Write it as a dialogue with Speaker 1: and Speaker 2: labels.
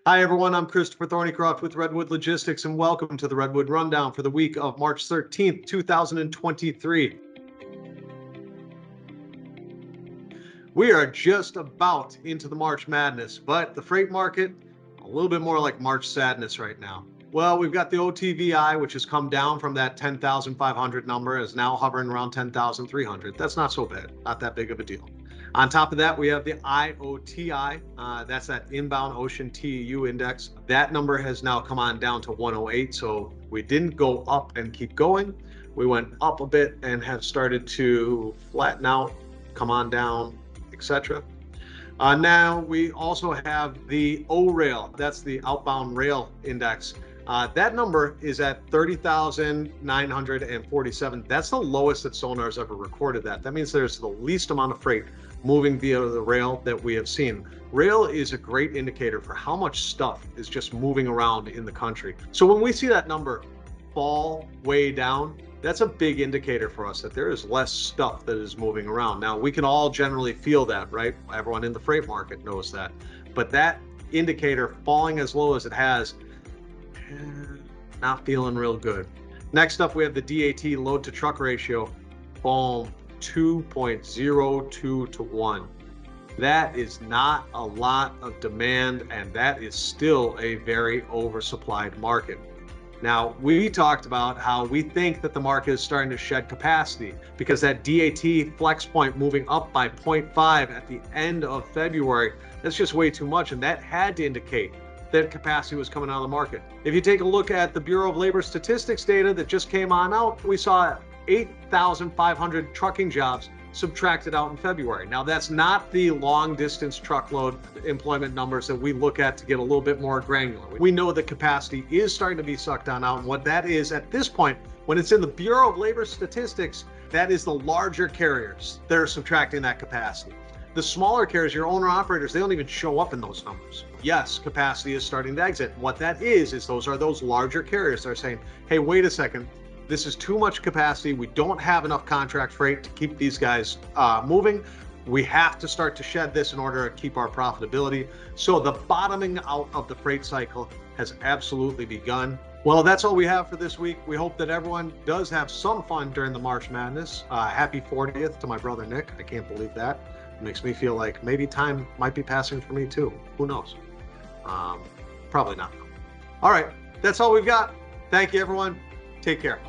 Speaker 1: Hi, everyone. I'm Christopher Thornycroft with Redwood Logistics, and welcome to the Redwood Rundown for the week of March 13th, 2023. We are just about into the March Madness, but the freight market, a little bit more like March Sadness right now. Well, we've got the OTVI, which has come down from that 10,500 number, is now hovering around 10,300. That's not so bad, not that big of a deal. On top of that, we have the IOTI. That's that inbound ocean TEU index. That number has now come on down to 108. So we didn't go up and keep going. We went up a bit and have started to flatten out, come on down, etc. Now we also have the O-Rail. That's the outbound rail index. That number is at 30,947. That's the lowest that Sonar's ever recorded that. That means there's the least amount of freight moving via the rail that we have seen. Rail is a great indicator for how much stuff is just moving around in the country. So when we see that number fall way down, that's a big indicator for us that there is less stuff that is moving around. Now, we can all generally feel that, right? Everyone in the freight market knows that. But that indicator falling as low as it has, not feeling real good. Next up, we have the DAT load to truck ratio, boom, 2.02 to 1. That is not a lot of demand, and that is still a very oversupplied market. Now, we talked about how we think that the market is starting to shed capacity because that DAT flex point moving up by 0.5 at the end of February, that's just way too much, and that had to indicate that capacity was coming out of the market. If you take a look at the Bureau of Labor Statistics data that just came on out, we saw 8,500 trucking jobs subtracted out in February. Now, that's not the long distance truckload employment numbers that we look at to get a little bit more granular. We know that capacity is starting to be sucked on out, and what that is at this point, when it's in the Bureau of Labor Statistics, that is the larger carriers that are subtracting that capacity. The smaller carriers, your owner operators, they don't even show up in those numbers. Yes, capacity is starting to exit. What that is those are those larger carriers that are saying, hey, wait a second, this is too much capacity. We don't have enough contract freight to keep these guys moving. We have to start to shed this in order to keep our profitability. So the bottoming out of the freight cycle has absolutely begun. Well, that's all we have for this week. We hope that everyone does have some fun during the March Madness. Happy 40th to my brother Nick. I can't believe that. It makes me feel like maybe time might be passing for me too. Who knows? Probably not. All right, that's all we've got. Thank you, everyone. Take care.